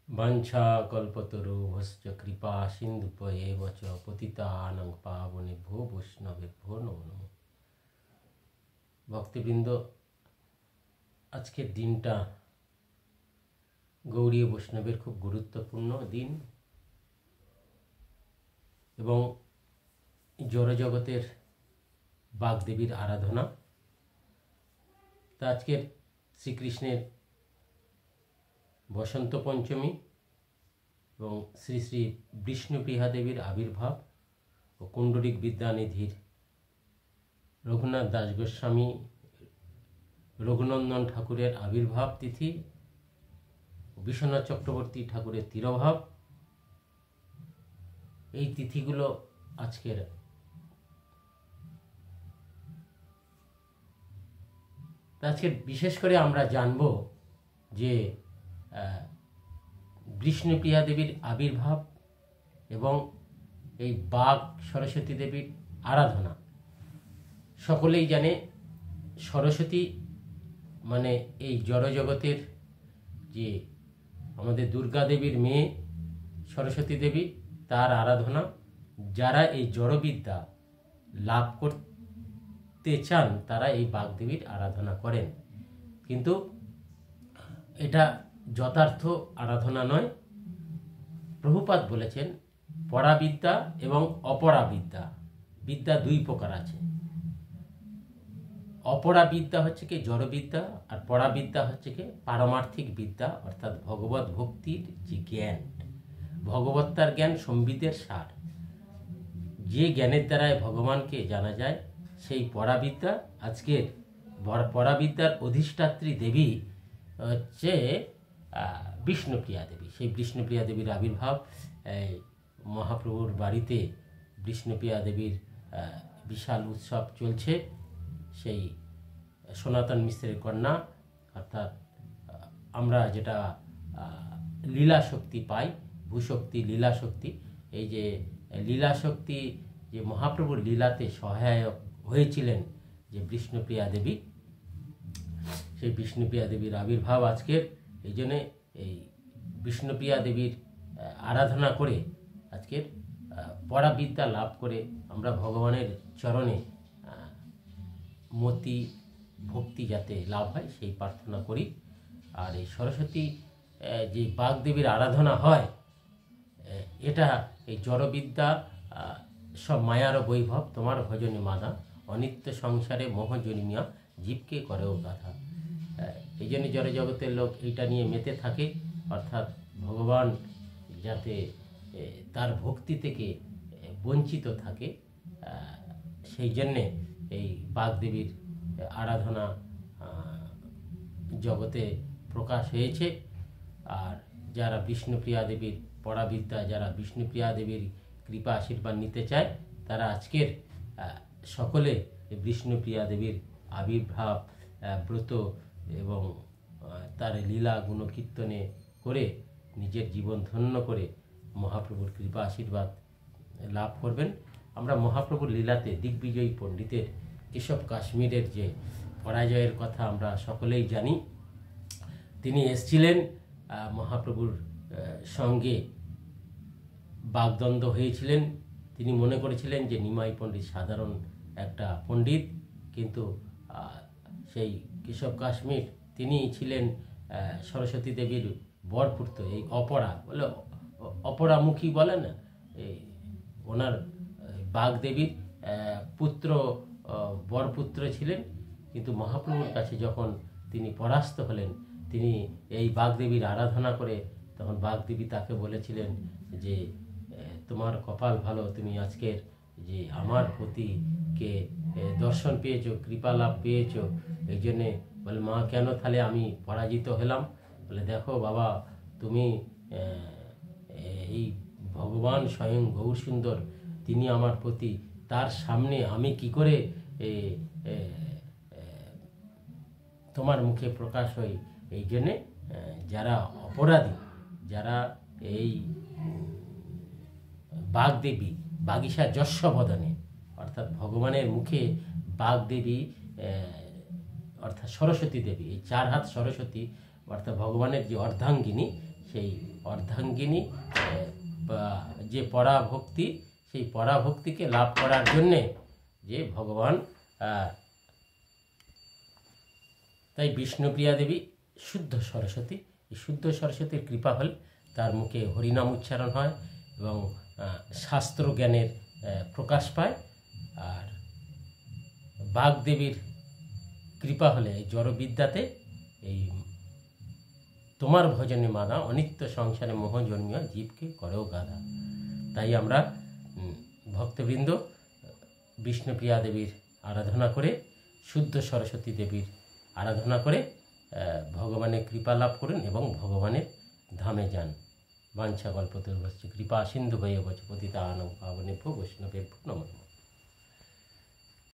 वंशाकल्पतरुभ्यश्च कृपा सिन्धुभ्येव च पतितानां पावनेभ्यो वैष्णवेभ्यो नमो नमः। ভক্তবৃন্দ, আজকের দিনটা গৌড়ীয় বৈষ্ণবের খুব গুরুত্বপূর্ণ দিন এবং জড়জগতের বাগদেবীর আরাধনা। তা আজকের শ্রীকৃষ্ণের বসন্ত পঞ্চমী এবং শ্রী শ্রী বিষ্ণুপ্রিয়া দেবীর আবির্ভাব ও কুণ্ডলিক বিদ্যানিধির রঘুনাথ দাস গোস্বামী রঘুনন্দন ঠাকুরের আবির্ভাব তিথি, বিশ্বনাথ চক্রবর্তী ঠাকুরের তিরোভাব, এই তিথিগুলো আজকের। আজকে বিশেষ করে আমরা জানব যে বিষ্ণুপ্রিয়া দেবীর আবির্ভাব এবং এই বাগ সরস্বতী দেবীর আরাধনা। সকলেই জানে সরস্বতী মানে এই জড়জগতের যে আমাদের দুর্গা দেবীর মেয়ে সরস্বতী দেবী, তার আরাধনা। যারা এই জড়বিদ্যা লাভ করতে চান তারা এই বাগদেবীর আরাধনা করেন, কিন্তু এটা যথার্থ আরাধনা নয়। প্রভুপাদ বলেছেন পরাবিদ্যা এবং অপরাবিদ্যা, বিদ্যা দুই প্রকার আছে। অপরাবিদ্যা হচ্ছে কি জড়বিদ্যা, আর পরাবিদ্যা হচ্ছে কি পারমার্থিক বিদ্যা, অর্থাৎ ভগবত ভক্তির যে জ্ঞান, ভগবত্তার জ্ঞান, সম্বিতের সার, যে জ্ঞানের দ্বারায় ভগবানকে জানা যায়, সেই পরাবিদ্যা। আজকের পরাবিদ্যার অধিষ্ঠাত্রী দেবী হচ্ছে বিষ্ণুপ্রিয়া দেবী। সেই বিষ্ণুপ্রিয়া দেবীর আবির্ভাব, মহাপ্রভুর বাড়িতে বিষ্ণুপ্রিয়া দেবীর বিশাল উৎসব চলছে। সেই সনাতন মিশ্রের কন্যা, অর্থাৎ আমরা যেটা লীলা শক্তি পাই, ভূশক্তি, লীলা শক্তি, এই যে লীলা শক্তি, যে মহাপ্রভুর লীলাতে সহায়ক হয়েছিলেন যে বিষ্ণুপ্রিয়া দেবী, সেই বিষ্ণুপ্রিয়া দেবীর আবির্ভাব আজকের। এই জন্যে এই বিষ্ণুপ্রিয়া দেবীর আরাধনা করে আজকের পরাবিদ্যা লাভ করে আমরা ভগবানের চরণে মতি ভক্তি যাতে লাভ হয় সেই প্রার্থনা করি। আর এই সরস্বতী যে বাগদেবীর আরাধনা হয়, এটা এই জড়বিদ্যা সব মায়ার বৈভব, তোমার ভজনে মাদা, অনিত্য সংসারে মোহ জন্মিয়া জীবকে করেও গাথা। এই জন্য জড়জগতের লোক এইটা নিয়ে মেতে থাকে, অর্থাৎ ভগবান যাতে তার ভক্তি থেকে বঞ্চিত থাকে, সেই জন্যে এই বাগদেবীর আরাধনা জগতে প্রকাশ হয়েছে। আর যারা বিষ্ণুপ্রিয়া দেবীর পরাবিদ্যা, যারা বিষ্ণুপ্রিয়া দেবীর কৃপা আশীর্বাদ নিতে চায়, তারা আজকের সকলে বিষ্ণুপ্রিয়া দেবীর আবির্ভাব ব্রত এবং তার লীলা গুণকীর্তনে করে নিজের জীবন ধন্য করে মহাপ্রভুর কৃপা আশীর্বাদ লাভ করবেন। আমরা মহাপ্রভুর লীলাতে দিগ্বিজয়ী পণ্ডিতের কেশব কাশ্মীরের যে পরাজয়ের কথা আমরা সকলেই জানি। তিনি এসেছিলেন, মহাপ্রভুর সঙ্গে বাগদ্বন্দ্ব হয়েছিলেন। তিনি মনে করেছিলেন যে নিমাই পণ্ডিত সাধারণ একটা পণ্ডিত, কিন্তু সেই কেশব কাশ্মীর তিনি ছিলেন সরস্বতী দেবীর বরপুত্র। এই বলে অপরামুখী বলে না, এই ওনার বাগদেবীর পুত্র, বরপুত্র ছিলেন। কিন্তু মহাপ্রভুর কাছে যখন তিনি পরাস্ত হলেন, তিনি এই বাগদেবীর আরাধনা করে, তখন বাগদেবী তাকে বলেছিলেন যে তোমার কপাল ভালো, তুমি আজকের যে আমার পতিকে দর্শন পেয়েছো, কৃপা লাভ পেয়েছো। এই জন্যে বলে, মা কেন তাহলে আমি পরাজিত হলাম? বলে, দেখো বাবা, তুমি এই ভগবান স্বয়ং গৌর সুন্দর, তিনি আমার পতি, তার সামনে আমি কি করে তোমার মুখে প্রকাশ হই? এই জন্যে যারা অপরাধী, যারা এই বাগদেবী বাগিসা যশবদনে, অর্থাৎ ভগবানের মুখে বাগদেবী অর্থাৎ সরস্বতী দেবী, এই চার হাত সরস্বতী অর্থাৎ ভগবানের যে অর্ধাঙ্গিনী, সেই অর্ধাঙ্গিনী যে পরাভক্তি, সেই পরাভক্তিকে লাভ করার জন্যে যে ভগবান, তাই বিষ্ণুপ্রিয়া দেবী শুদ্ধ সরস্বতী। এই শুদ্ধ সরস্বতীর কৃপা হলে তার মুখে হরিনাম উচ্চারণ হয় এবং শাস্ত্র জ্ঞানের প্রকাশ পায়। আর বাগদেবীর কৃপা হলে এই জড়বিদ্যাতে এই তোমার ভজনে মানা অনিত্য সংসারে মোহ জন্মিয়া জীবকে করেও গাধা। তাই আমরা ভক্তবৃন্দ বিষ্ণুপ্রিয়া দেবীর আরাধনা করে, শুদ্ধ সরস্বতী দেবীর আরাধনা করে ভগবানের কৃপা লাভ করুন এবং ভগবানের ধামে যান। বাঞ্ছা কল্পতরুভ্যশ্চ কৃপা সিন্ধু ভৈরবচ পতিতানাং পাবনেভ্যো বৈষ্ণবেভ্যো নমঃ।